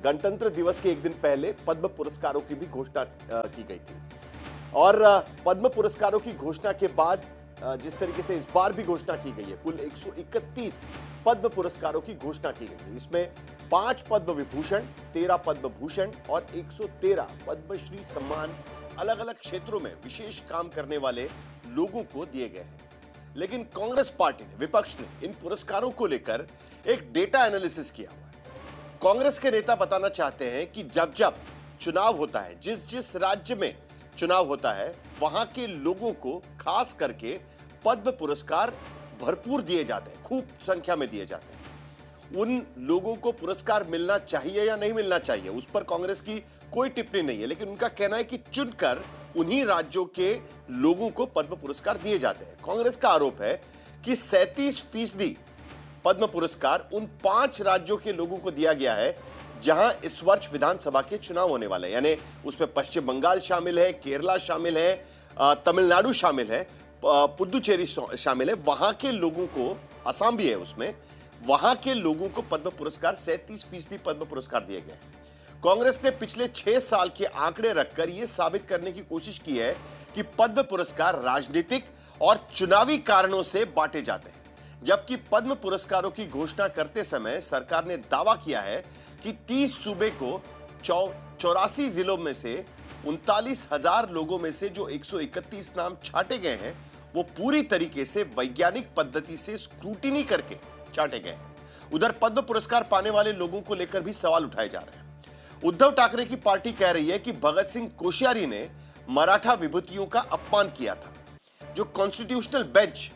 गणतंत्र दिवस के एक दिन पहले पद्म पुरस्कारों की भी घोषणा की गई थी और पद्म पुरस्कारों की घोषणा के बाद जिस तरीके से इस बार भी घोषणा की गई है, कुल 131 पद्म पुरस्कारों की घोषणा की गई है। इसमें 5 पद्म विभूषण, 13 पद्म भूषण और 113 पद्मश्री सम्मान अलग अलग क्षेत्रों में विशेष काम करने वाले लोगों को दिए गए हैं। लेकिन कांग्रेस पार्टी ने, विपक्ष ने इन पुरस्कारों को लेकर एक डेटा एनालिसिस किया हुआ है। कांग्रेस के नेता बताना चाहते हैं कि जब जब चुनाव होता है, जिस जिस राज्य में चुनाव होता है, वहां के लोगों को खास करके पद्म पुरस्कार भरपूर दिए जाते हैं, खूब संख्या में दिए जाते हैं। उन लोगों को पुरस्कार मिलना चाहिए या नहीं मिलना चाहिए, उस पर कांग्रेस की कोई टिप्पणी नहीं है, लेकिन उनका कहना है कि चुनकर उन्हीं राज्यों के लोगों को पद्म पुरस्कार दिए जाते हैं। कांग्रेस का आरोप है कि 37% पद्म पुरस्कार उन 5 राज्यों के लोगों को दिया गया है जहां इस वर्ष विधानसभा के चुनाव होने वाले हैं। यानी उसमें पश्चिम बंगाल शामिल है, केरला शामिल है, तमिलनाडु शामिल है, पुदुचेरी शामिल है। वहां के लोगों को, असम भी है उसमें, वहां के लोगों को पद्म पुरस्कार 37% पद्म पुरस्कार दिए गए। कांग्रेस ने पिछले 6 साल के आंकड़े रखकर यह साबित करने की कोशिश की है कि पद्म पुरस्कार राजनीतिक और चुनावी कारणों से बांटे जाते हैं, जबकि पद्म पुरस्कारों की घोषणा करते समय सरकार ने दावा किया है कि 30 सूबे को 84 जिलों में से 39,000 लोगों में से जो 131 नाम छांटे गए हैं, वो पूरी तरीके से वैज्ञानिक पद्धति से स्क्रूटिनी करके छांटे गए हैं। उधर पद्म पुरस्कार पाने वाले लोगों को लेकर भी सवाल उठाए जा रहे हैं। उद्धव ठाकरे की पार्टी कह रही है कि भगत सिंह कोश्यारी ने मराठा विभूतियों का अपमान किया था। जो कॉन्स्टिट्यूशनल बेंच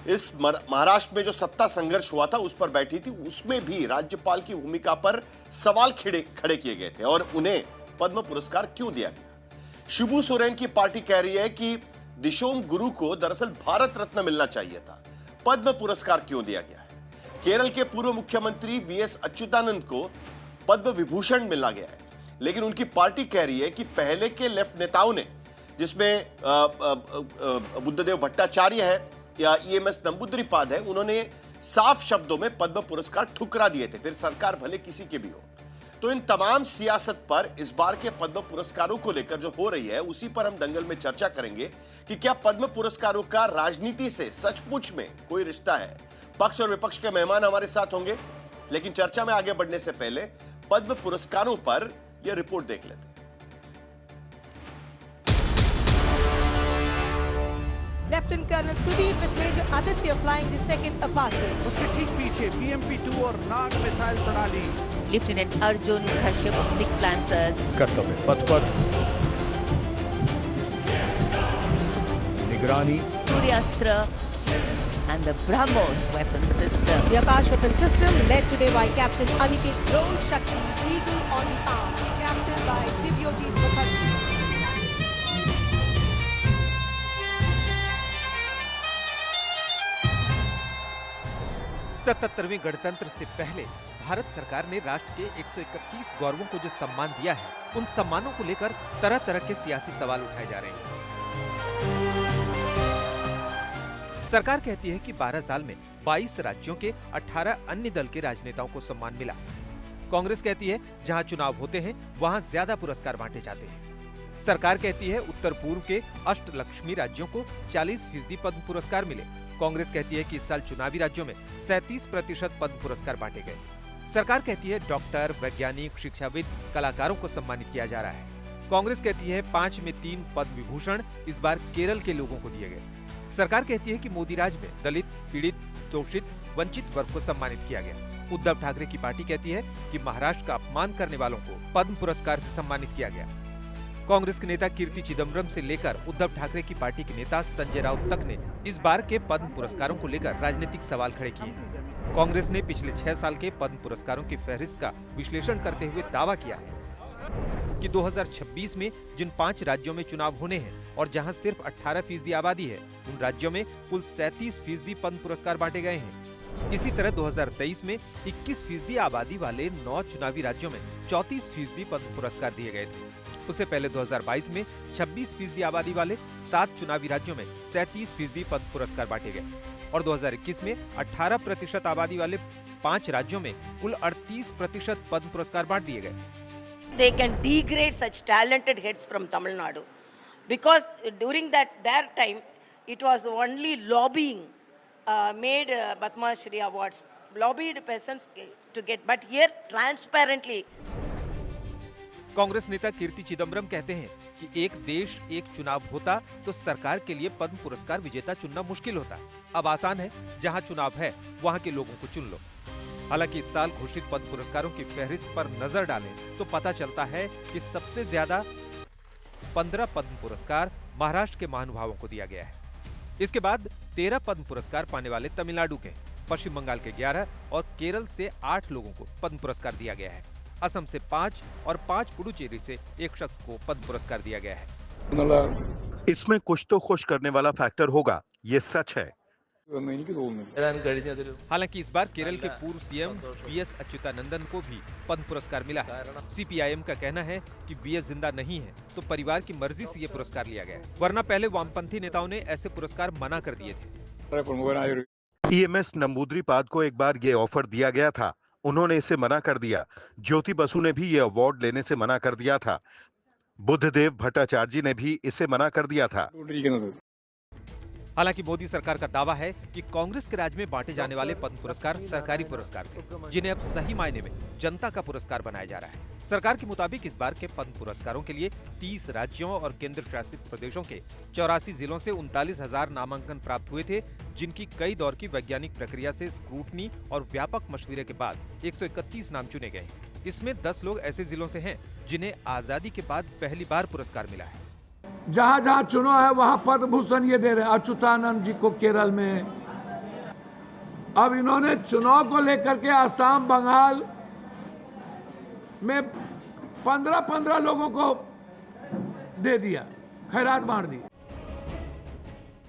इस महाराष्ट्र में जो सत्ता संघर्ष हुआ था उस पर बैठी थी, उसमें भी राज्यपाल की भूमिका पर सवाल खड़े किए गए थे और उन्हें पद्म पुरस्कार क्यों दिया गया। शिबू सोरेन की पार्टी कह रही है कि दिशोम गुरु को दरअसल भारत रत्न मिलना चाहिए था, पद्म पुरस्कार क्यों दिया गया है। केरल के पूर्व मुख्यमंत्री वीएस अच्युतानंद को पद्म विभूषण मिला गया है, लेकिन उनकी पार्टी कह रही है कि पहले के लेफ्ट नेताओं ने, जिसमें बुद्धदेव भट्टाचार्य है या ईएमएस नंबूद्रिपाद है, उन्होंने साफ शब्दों में पद्म पुरस्कार ठुकरा दिए थे, फिर सरकार भले किसी के भी हो। तो इन तमाम सियासत पर इस बार के पद्म पुरस्कारों को लेकर जो हो रही है, उसी पर हम दंगल में चर्चा करेंगे कि क्या पद्म पुरस्कारों का राजनीति से सचमुच में कोई रिश्ता है। पक्ष और विपक्ष के मेहमान हमारे साथ होंगे, लेकिन चर्चा में आगे बढ़ने से पहले पद्म पुरस्कारों पर यह रिपोर्ट देख लेते हैं। Lieutenant Colonel Sudeep with Major Aditya flying the second Apache. उसके ठीक पीछे BMP-2 और नाग मिसाइल प्रणाली। Lieutenant Arjun Kashyap of 6 Lancers. कर्तव्य पथ पर निगरानी। Suryastra and the BrahMos weapon system. The Akash weapon system led today by Captain Aniket Drone Shakti, Eagle on the arm, captained by Divyojit Mukherjee. 77वें गणतंत्र से पहले भारत सरकार ने राष्ट्र के 131 गौरवों को जो सम्मान दिया है, उन सम्मानों को लेकर तरह तरह के सियासी सवाल उठाए जा रहे हैं। सरकार कहती है कि 12 साल में 22 राज्यों के 18 अन्य दल के राजनेताओं को सम्मान मिला। कांग्रेस कहती है जहां चुनाव होते हैं वहां ज्यादा पुरस्कार बांटे जाते हैं। सरकार कहती है उत्तर पूर्व के अष्टलक्ष्मी राज्यों को 40% पद्म पुरस्कार मिले। कांग्रेस कहती है कि इस साल चुनावी राज्यों में 37% पद्म पुरस्कार बांटे गए। सरकार कहती है डॉक्टर, वैज्ञानिक, शिक्षाविद, कलाकारों को सम्मानित किया जा रहा है। कांग्रेस कहती है 5 में 3 पद्म विभूषण इस बार केरल के लोगों को दिए गए। सरकार कहती है कि मोदी राज में दलित, पीड़ित, शोषित, वंचित वर्ग को सम्मानित किया गया। उद्धव ठाकरे की पार्टी कहती है कि महाराष्ट्र का अपमान करने वालों को पद्म पुरस्कार से सम्मानित किया गया। कांग्रेस के नेता कीर्ति चिदम्बरम से लेकर उद्धव ठाकरे की पार्टी के नेता संजय राउत तक ने इस बार के पद्म पुरस्कारों को लेकर राजनीतिक सवाल खड़े किए। कांग्रेस ने पिछले 6 साल के पद्म पुरस्कारों की फहरिस्त का विश्लेषण करते हुए दावा किया है कि 2026 में जिन 5 राज्यों में चुनाव होने हैं और जहां सिर्फ 18% आबादी है, उन राज्यों में कुल 37% पद्म पुरस्कार बांटे गए हैं। इसी तरह 2023 में 21% आबादी वाले 9 चुनावी राज्यों में 34% पद्म पुरस्कार दिए गए थे। उससे पहले 2022 में 26% आबादी वाले 7 चुनावी राज्यों में 37% पद्म पुरस्कार बांटे गए और 2021 में 18% आबादी वाले 5 राज्यों में कुल 38% पद्म पुरस्कार बांट दिए गए। They can degrade such talented heads from Tamil Nadu because during their time it was only lobbying made Padma Shri awards, lobbied persons to get, but here transparently. Congress नेता कीर्ति चिदम्बरम कहते हैं कि एक देश एक चुनाव होता तो सरकार के लिए पद्म पुरस्कार विजेता चुनना मुश्किल होता। अब आसान है, जहां चुनाव है वहां के लोगों को चुन लो। हालांकि इस साल घोषित पद्म पुरस्कारों की फहरिस्त पर नजर डालें तो पता चलता है कि सबसे ज्यादा 15 पद्म पुरस्कार महाराष्ट्र के महानुभावों को दिया गया है। इसके बाद 13 पद्म पुरस्कार पाने वाले तमिलनाडु के, पश्चिम बंगाल के 11 और केरल से 8 लोगों को पद्म पुरस्कार दिया गया है। असम से 5 और 5 पुडुचेरी से एक शख्स को पद्म पुरस्कार दिया गया है। इसमें कुछ तो खुश करने वाला फैक्टर होगा, ये सच है। हालांकि इस बार केरल के पूर्व सीएम वीएस अच्युतानंदन को भी पद्म पुरस्कार मिला है। सीपीआईएम का कहना है कि वीएस जिंदा नहीं है तो परिवार की मर्जी से ये पुरस्कार लिया गया है, वरना पहले वामपंथी नेताओं ने ऐसे पुरस्कार मना कर दिए थे। ईएमएस नंबूद्रीपाद को एक बार ये ऑफर दिया गया था, उन्होंने इसे मना कर दिया। ज्योति बसु ने भी ये अवार्ड लेने से मना कर दिया था। बुद्धदेव भट्टाचार्य ने भी इसे मना कर दिया था। हालांकि मोदी सरकार का दावा है कि कांग्रेस के राज में बांटे जाने वाले पद्म पुरस्कार सरकारी पुरस्कार थे, जिन्हें अब सही मायने में जनता का पुरस्कार बनाया जा रहा है। सरकार के मुताबिक इस बार के पद्म पुरस्कारों के लिए 30 राज्यों और केंद्र शासित प्रदेशों के 84 जिलों से 39,000 नामांकन प्राप्त हुए थे, जिनकी कई दौर की वैज्ञानिक प्रक्रिया से स्क्रूटनी और व्यापक मशविरे के बाद 131 नाम चुने गए। इसमें 10 लोग ऐसे जिलों से हैं जिन्हें आजादी के बाद पहली बार पुरस्कार मिला है। जहां जहां चुनाव है वहां पद्म भूषण ये दे रहे हैं। अच्युतानंद जी को केरल में, अब इन्होंने चुनाव को लेकर के आसाम बंगाल में 15-15 लोगों को दे दिया, खैरात बांट दी।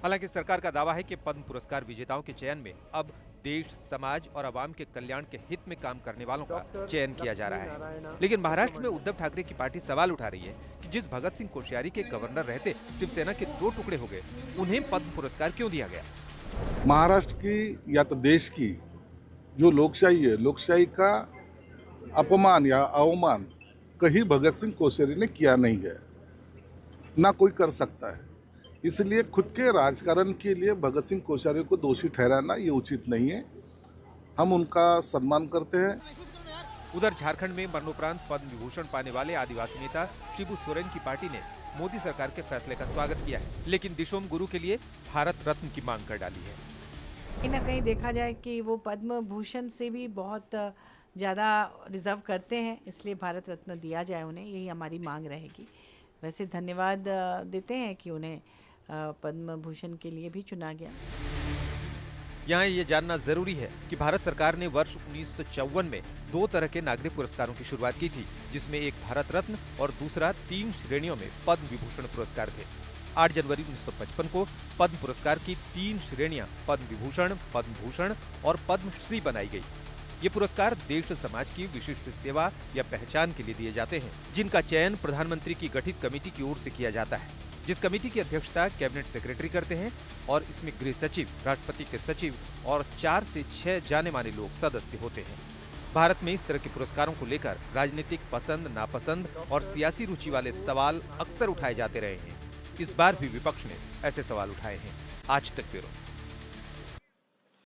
हालांकि सरकार का दावा है कि पद्म पुरस्कार विजेताओं के चयन में अब देश, समाज और आवाम के कल्याण के हित में काम करने वालों का चयन किया जा रहा है। लेकिन महाराष्ट्र में उद्धव ठाकरे की पार्टी सवाल उठा रही है कि जिस भगत सिंह कोश्यारी के गवर्नर रहते शिवसेना के 2 टुकड़े हो गए, उन्हें पद्म पुरस्कार क्यों दिया गया? महाराष्ट्र की या तो देश की जो लोकशाही है, लोकशाही का अपमान या अवमान कहीं भगत सिंह कोश्यारी ने किया नहीं है, ना कोई कर सकता है। इसलिए खुद के राजकारण के लिए भगत सिंह कोश्यारी को दोषी ठहराना ये उचित नहीं है। हम उनका सम्मान करते हैं। उधर झारखंड में मरणोपरांत पद्म विभूषण पाने वाले आदिवासी नेता शिबू सोरेन की पार्टी ने मोदी सरकार के फैसले का स्वागत किया है, लेकिन दिशोम गुरु के लिए भारत रत्न की मांग कर डाली है। कहीं ना कहीं देखा जाए कि वो पद्म भूषण से भी बहुत ज़्यादा रिजर्व करते हैं, इसलिए भारत रत्न दिया जाए उन्हें, यही हमारी मांग रहेगी। वैसे धन्यवाद देते हैं कि उन्हें पद्म भूषण के लिए भी चुना गया। यहाँ ये जानना जरूरी है कि भारत सरकार ने वर्ष 1954 में 2 तरह के नागरिक पुरस्कारों की शुरुआत की थी, जिसमें एक भारत रत्न और दूसरा 3 श्रेणियों में पद्म विभूषण पुरस्कार थे। 8 जनवरी 1955 को पद्म पुरस्कार की 3 श्रेणियां पद्म विभूषण, पद्म भूषण और पद्म श्री बनाई गई। ये पुरस्कार देश समाज की विशिष्ट सेवा या पहचान के लिए दिए जाते हैं, जिनका चयन प्रधानमंत्री की गठित कमेटी की ओर से किया जाता है, जिस कमेटी की अध्यक्षता कैबिनेट सेक्रेटरी करते हैं और इसमें गृह सचिव, राष्ट्रपति के सचिव और 4 से 6 जाने माने लोग सदस्य होते हैं। भारत में इस तरह के पुरस्कारों को लेकर राजनीतिक पसंद नापसंद और सियासी रुचि वाले सवाल अक्सर उठाए जाते रहे हैं। इस बार भी विपक्ष ने ऐसे सवाल उठाए हैं। आज तक ब्यूरो।